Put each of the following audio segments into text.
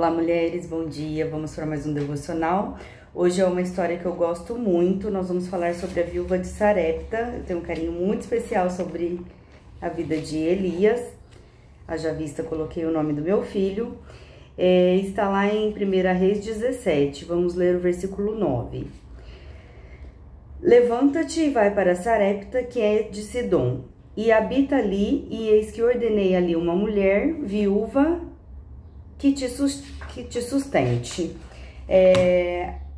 Olá, mulheres, bom dia. Vamos para mais um devocional. Hoje é uma história que eu gosto muito. Nós vamos falar sobre a viúva de Sarepta. Eu tenho um carinho muito especial sobre a vida de Elias. Haja vista, coloquei o nome do meu filho. Está lá em 1 Reis 17. Vamos ler o versículo 9. Levanta-te e vai para Sarepta, que é de Sidom, e habita ali, e eis que ordenei ali uma mulher viúva que te sustente.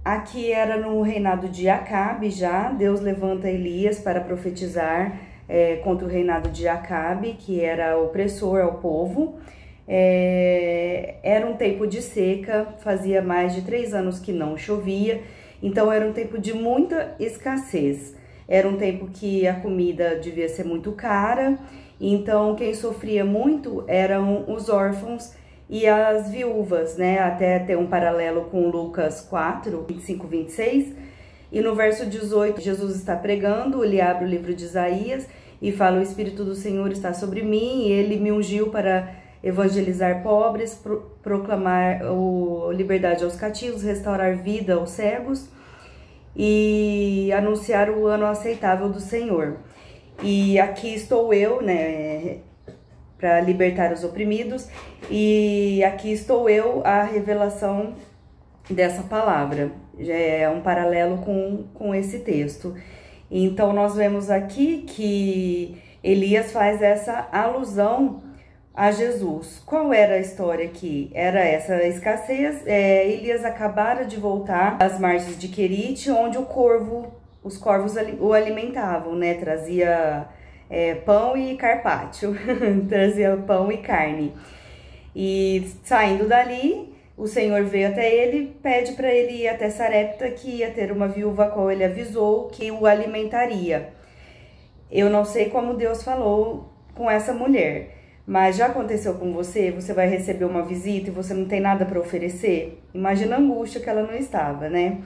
Aqui era no reinado de Acabe já. Deus levanta Elias para profetizar contra o reinado de Acabe, que era opressor ao povo. Era um tempo de seca, fazia mais de 3 anos que não chovia, então era um tempo de muita escassez. Era um tempo que a comida devia ser muito cara, então quem sofria muito eram os órfãos e as viúvas, né? Até ter um paralelo com Lucas 4, 25, 26. E no verso 18, Jesus está pregando, ele abre o livro de Isaías e fala: o Espírito do Senhor está sobre mim, e ele me ungiu para evangelizar pobres, proclamar liberdade aos cativos, restaurar vida aos cegos e anunciar o ano aceitável do Senhor. E aqui estou eu, né, para libertar os oprimidos, e aqui estou eu, a revelação dessa palavra. Já é um paralelo com esse texto. Então nós vemos aqui que Elias faz essa alusão a Jesus. Qual era a história aqui? Era essa escassez. Elias acabara de voltar às margens de Querite, onde os corvos o alimentavam, né? Trazia pão e carpaccio, trazia pão e carne. E saindo dali, o Senhor veio até ele, pede para ele ir até Sarepta, que ia ter uma viúva a qual ele avisou que o alimentaria. Eu não sei como Deus falou com essa mulher, mas já aconteceu com você? Você vai receber uma visita e você não tem nada para oferecer? Imagina a angústia que ela não estava, né?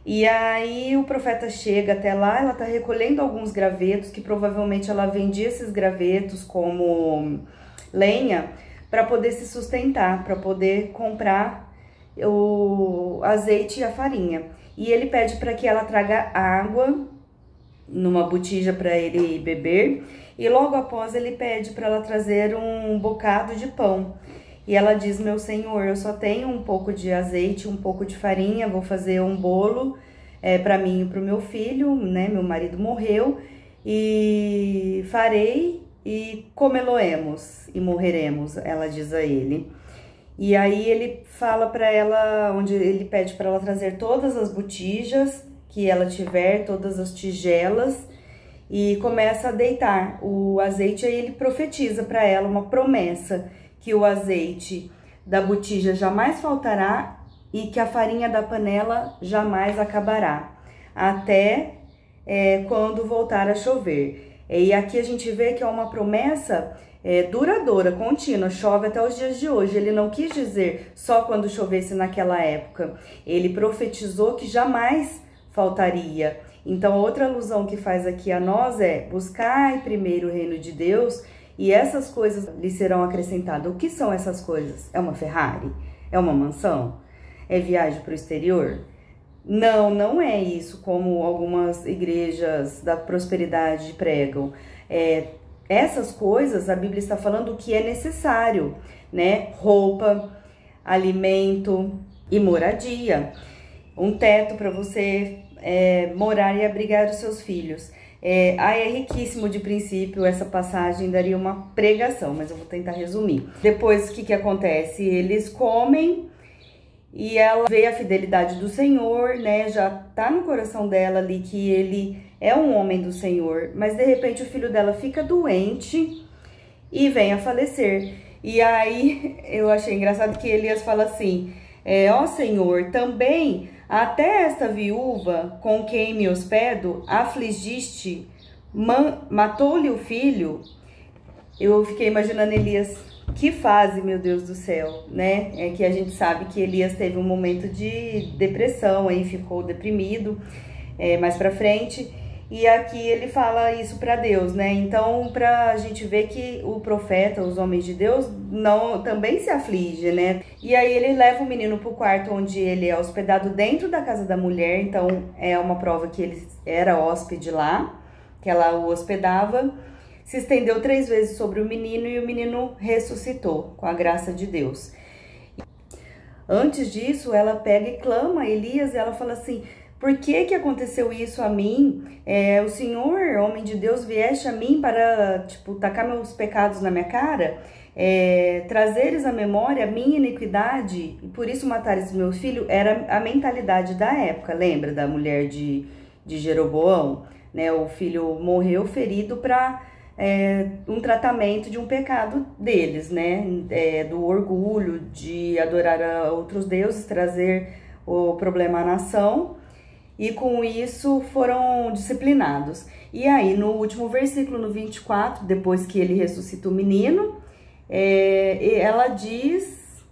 E aí o profeta chega até lá, ela tá recolhendo alguns gravetos, que provavelmente ela vendia esses gravetos como lenha para poder se sustentar, para poder comprar o azeite e a farinha. E ele pede para que ela traga água numa botija para ele beber, e logo após ele pede para ela trazer um bocado de pão. E ela diz: meu senhor, eu só tenho um pouco de azeite, um pouco de farinha, vou fazer um bolo para mim e para o meu filho, né? Meu marido morreu, e farei e comê-lo-emos e morreremos, ela diz a ele. E aí ele fala para ela, onde ele pede para ela trazer todas as botijas que ela tiver, todas as tigelas, e começa a deitar o azeite. Aí ele profetiza para ela uma promessa, que o azeite da botija jamais faltará e que a farinha da panela jamais acabará, até quando voltar a chover. E aqui a gente vê que é uma promessa duradoura, contínua, chove até os dias de hoje. Ele não quis dizer só quando chovesse naquela época, ele profetizou que jamais faltaria. Então, outra alusão que faz aqui a nós é: buscai primeiro o reino de Deus e essas coisas lhe serão acrescentadas. O que são essas coisas? É uma Ferrari? É uma mansão? É viagem para o exterior? Não, não é isso como algumas igrejas da prosperidade pregam. Essas coisas, a Bíblia está falando o que é necessário, né? Roupa, alimento e moradia. Um teto para você morar e abrigar os seus filhos. É riquíssimo de princípio, essa passagem daria uma pregação, mas eu vou tentar resumir. Depois, o que acontece? Eles comem e ela vê a fidelidade do Senhor, né? Já tá no coração dela ali que ele é um homem do Senhor, mas de repente o filho dela fica doente e vem a falecer. E aí eu achei engraçado que Elias fala assim: ó Senhor, também até esta viúva com quem me hospedo afligiste, matou-lhe o filho. Eu fiquei imaginando Elias, que fase, meu Deus do céu, né? É que a gente sabe que Elias teve um momento de depressão, aí ficou deprimido mais pra frente. E aqui ele fala isso para Deus, né? Então, pra gente ver que o profeta, os homens de Deus, não também se aflige, né? E aí ele leva o menino pro quarto onde ele é hospedado dentro da casa da mulher. Então, é uma prova que ele era hóspede lá, que ela o hospedava. Se estendeu 3 vezes sobre o menino e o menino ressuscitou, com a graça de Deus. Antes disso, ela pega e clama a Elias, e ela fala assim: por que que aconteceu isso a mim? O Senhor, homem de Deus, vieste a mim para, tipo, tacar meus pecados na minha cara? Trazeres à memória a minha iniquidade e por isso matares meu filho? Era a mentalidade da época, lembra da mulher de Jeroboão? Né? O filho morreu ferido para um tratamento de um pecado deles, né? Do orgulho, de adorar a outros deuses, trazer o problema à nação. E com isso foram disciplinados. E aí, no último versículo, no 24, depois que ele ressuscita o menino, ela diz: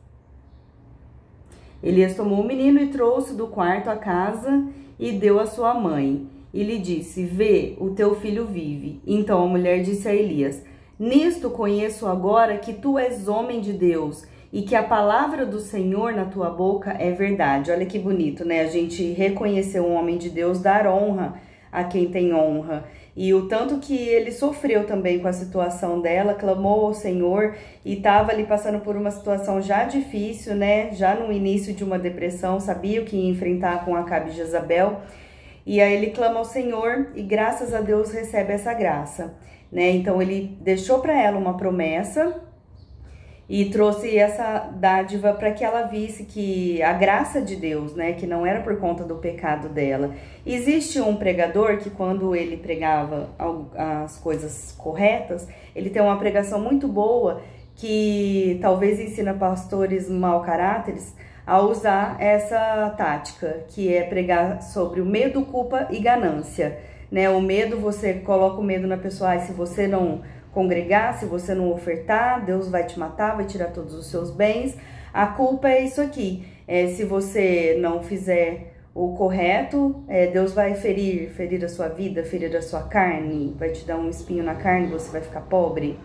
Elias tomou o menino e trouxe do quarto à casa e deu à sua mãe. E lhe disse: vê, o teu filho vive. Então a mulher disse a Elias: nisto conheço agora que tu és homem de Deus e que a palavra do Senhor na tua boca é verdade. Olha que bonito, né? A gente reconhecer um homem de Deus, dar honra a quem tem honra. E o tanto que ele sofreu também com a situação dela, clamou ao Senhor e estava ali passando por uma situação já difícil, né? Já no início de uma depressão, sabia o que ia enfrentar com Acabe e Jezabel. E aí ele clama ao Senhor e graças a Deus recebe essa graça, né? Então ele deixou para ela uma promessa e trouxe essa dádiva para que ela visse que a graça de Deus, né, que não era por conta do pecado dela. Existe um pregador que quando ele pregava as coisas corretas, ele tem uma pregação muito boa que talvez ensina pastores mau caráteres a usar essa tática, que é pregar sobre o medo, culpa e ganância, né? O medo, você coloca o medo na pessoa: se você não congregar, se você não ofertar, Deus vai te matar, vai tirar todos os seus bens. A culpa é isso aqui: se você não fizer o correto, Deus vai ferir a sua vida, ferir a sua carne, vai te dar um espinho na carne, você vai ficar pobre,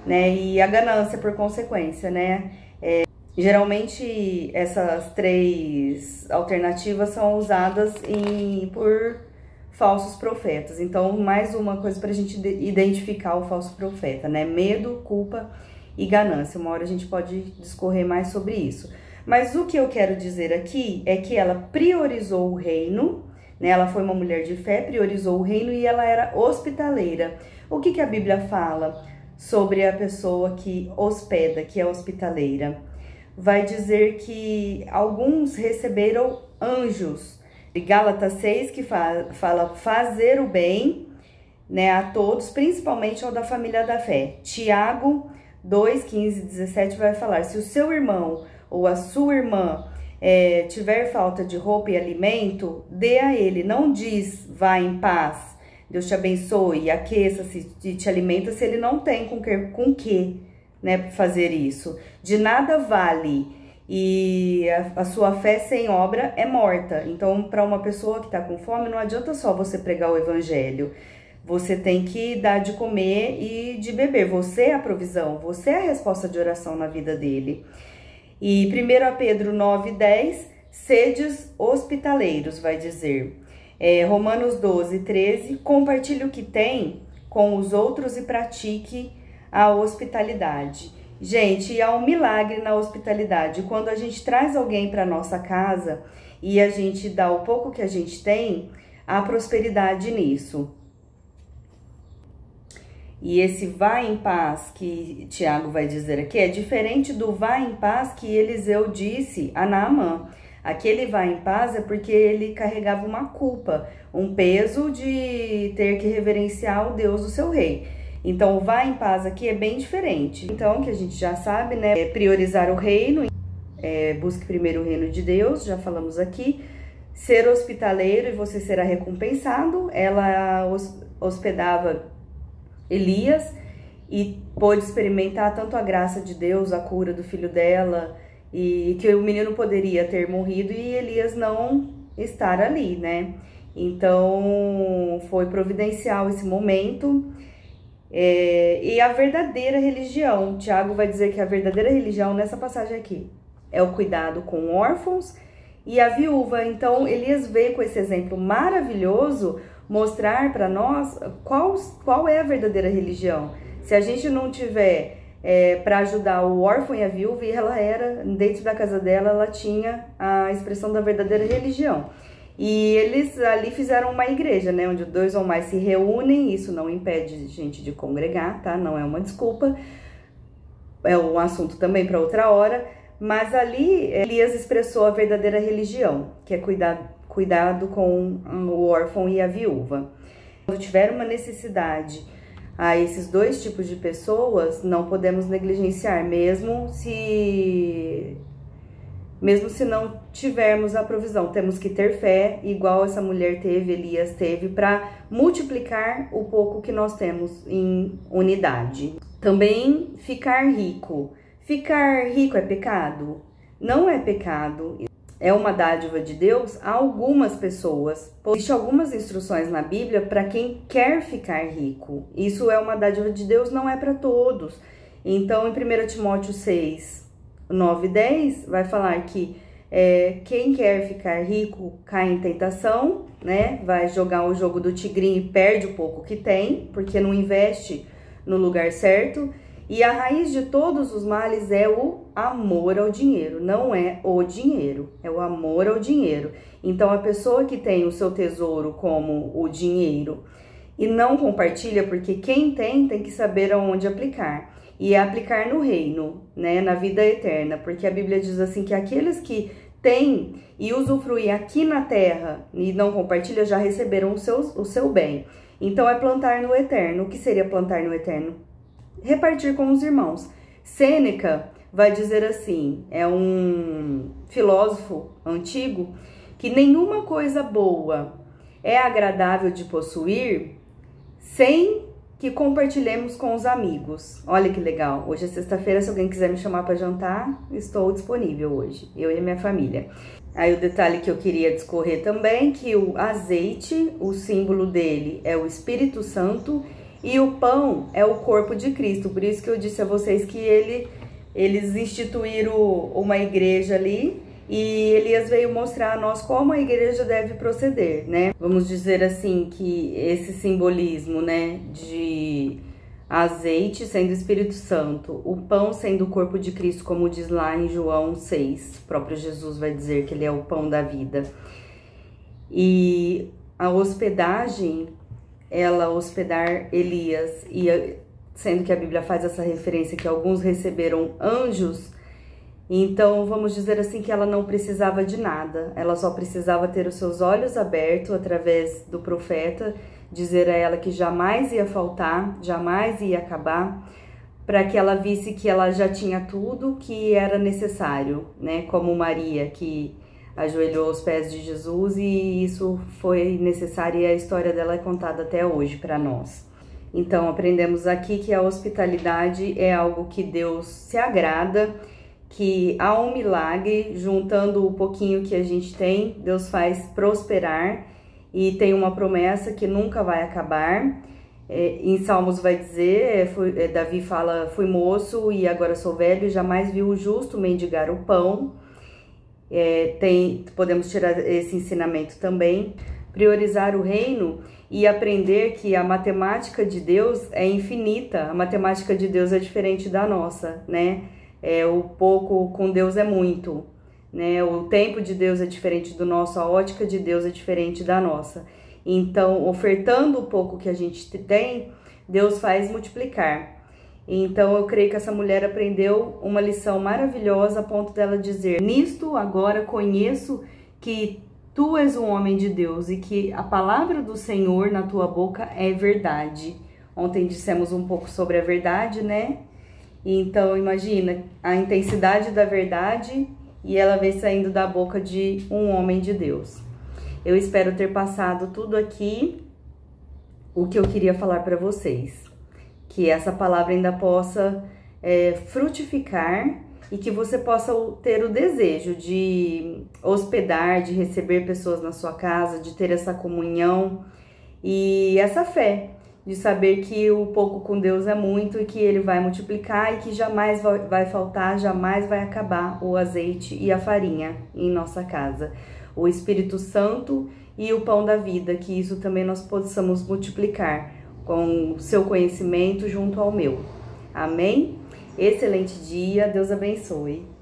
né? E a ganância por consequência, né? Geralmente essas 3 alternativas são usadas por falsos profetas. Então, mais uma coisa para a gente identificar o falso profeta, né? Medo, culpa e ganância. Uma hora a gente pode discorrer mais sobre isso. Mas o que eu quero dizer aqui é que ela priorizou o reino, né? Ela foi uma mulher de fé, priorizou o reino e ela era hospitaleira. O que a Bíblia fala sobre a pessoa que hospeda, que é hospitaleira? Vai dizer que alguns receberam anjos. Gálatas 6, que fala fazer o bem, né, a todos, principalmente ao da família da fé. Tiago 2, 15 e 17 vai falar: se o seu irmão ou a sua irmã tiver falta de roupa e alimento, dê a ele. Não diz: vá em paz, Deus te abençoe, aqueça-se e te alimenta, se ele não tem com que, né, fazer isso. De nada vale, e a sua fé sem obra é morta. Então, para uma pessoa que está com fome, não adianta só você pregar o evangelho. Você tem que dar de comer e de beber. Você é a provisão, você é a resposta de oração na vida dele. E 1 Pedro 9:10, sedes hospitaleiros, vai dizer. Romanos 12:13, compartilhe o que tem com os outros e pratique a hospitalidade. Gente, há um milagre na hospitalidade. Quando a gente traz alguém para nossa casa e a gente dá o pouco que a gente tem, há prosperidade nisso. E esse vá em paz que Tiago vai dizer aqui é diferente do vá em paz que Eliseu disse a Naamã. Aquele vá em paz é porque ele carregava uma culpa, um peso de ter que reverenciar o Deus do seu rei. Então, o vá em paz aqui é bem diferente. Então, que a gente já sabe, né? Priorizar o reino, busque primeiro o reino de Deus, já falamos aqui. Ser hospitaleiro e você será recompensado. Ela hospedava Elias e pôde experimentar tanto a graça de Deus, a cura do filho dela, e que o menino poderia ter morrido e Elias não estar ali, né? Então, foi providencial esse momento. E a verdadeira religião, Tiago vai dizer que a verdadeira religião nessa passagem aqui é o cuidado com órfãos e a viúva. Então, Elias veio com esse exemplo maravilhoso mostrar para nós qual é a verdadeira religião. Se a gente não tiver para ajudar o órfão e a viúva, e ela era, dentro da casa dela, ela tinha a expressão da verdadeira religião. E eles ali fizeram uma igreja, né, onde 2 ou mais se reúnem. Isso não impede gente de congregar, tá? Não é uma desculpa. É um assunto também para outra hora. Mas ali Elias expressou a verdadeira religião, que é cuidado com o órfão e a viúva. Quando tiver uma necessidade a esses 2 tipos de pessoas, não podemos negligenciar, mesmo se não tivermos a provisão. Temos que ter fé, igual essa mulher teve, Elias teve, para multiplicar o pouco que nós temos em unidade. Também ficar rico. Ficar rico é pecado? Não é pecado. É uma dádiva de Deus a algumas pessoas. Existem algumas instruções na Bíblia para quem quer ficar rico. Isso é uma dádiva de Deus, não é para todos. Então, em 1 Timóteo 6, 9 e 10, vai falar que quem quer ficar rico cai em tentação, né? Vai jogar o jogo do tigrinho e perde o pouco que tem, porque não investe no lugar certo. E a raiz de todos os males é o amor ao dinheiro, não é o dinheiro, é o amor ao dinheiro. Então, a pessoa que tem o seu tesouro como o dinheiro e não compartilha, porque quem tem que saber aonde aplicar. E é aplicar no reino, né, na vida eterna, porque a Bíblia diz assim que aqueles que têm e usufruem aqui na terra e não compartilham já receberam o seu bem. Então, é plantar no eterno. O que seria plantar no eterno? Repartir com os irmãos. Sêneca vai dizer assim, é um filósofo antigo, que nenhuma coisa boa é agradável de possuir sem que compartilhemos com os amigos. Olha que legal. Hoje é sexta-feira, se alguém quiser me chamar para jantar, estou disponível hoje, eu e a minha família. Aí o detalhe que eu queria discorrer também, que o azeite, o símbolo dele é o Espírito Santo, e o pão é o corpo de Cristo. Por isso que eu disse a vocês que eles instituíram uma igreja ali, e Elias veio mostrar a nós como a igreja deve proceder, né? Vamos dizer assim que esse simbolismo, né, de azeite sendo o Espírito Santo, o pão sendo o corpo de Cristo, como diz lá em João 6, o próprio Jesus vai dizer que ele é o pão da vida. E a hospedagem, ela hospedar Elias, e sendo que a Bíblia faz essa referência que alguns receberam anjos, então vamos dizer assim que ela não precisava de nada, ela só precisava ter os seus olhos abertos através do profeta, dizer a ela que jamais ia faltar, jamais ia acabar, para que ela visse que ela já tinha tudo que era necessário, né? Como Maria, que ajoelhou aos pés de Jesus, e isso foi necessário, e a história dela é contada até hoje para nós. Então, aprendemos aqui que a hospitalidade é algo que Deus se agrada, que há um milagre, juntando o pouquinho que a gente tem, Deus faz prosperar, e tem uma promessa que nunca vai acabar. Em Salmos vai dizer, Davi fala, fui moço e agora sou velho, jamais vi o justo mendigar o pão. Podemos tirar esse ensinamento também, priorizar o reino e aprender que a matemática de Deus é infinita, a matemática de Deus é diferente da nossa, né? O pouco com Deus é muito, né? O tempo de Deus é diferente do nosso, a ótica de Deus é diferente da nossa. Então, ofertando o pouco que a gente tem, Deus faz multiplicar. Então, eu creio que essa mulher aprendeu uma lição maravilhosa a ponto dela dizer: nisto agora conheço que tu és um homem de Deus e que a palavra do Senhor na tua boca é verdade. Ontem dissemos um pouco sobre a verdade, né? Então, imagina a intensidade da verdade, e ela vem saindo da boca de um homem de Deus. Eu espero ter passado tudo aqui, o que eu queria falar para vocês. Que essa palavra ainda possa frutificar e que você possa ter o desejo de hospedar, de receber pessoas na sua casa, de ter essa comunhão e essa fé, de saber que o pouco com Deus é muito e que Ele vai multiplicar e que jamais vai faltar, jamais vai acabar o azeite e a farinha em nossa casa. O Espírito Santo e o pão da vida, que isso também nós possamos multiplicar com o seu conhecimento junto ao meu. Amém? Excelente dia, Deus abençoe.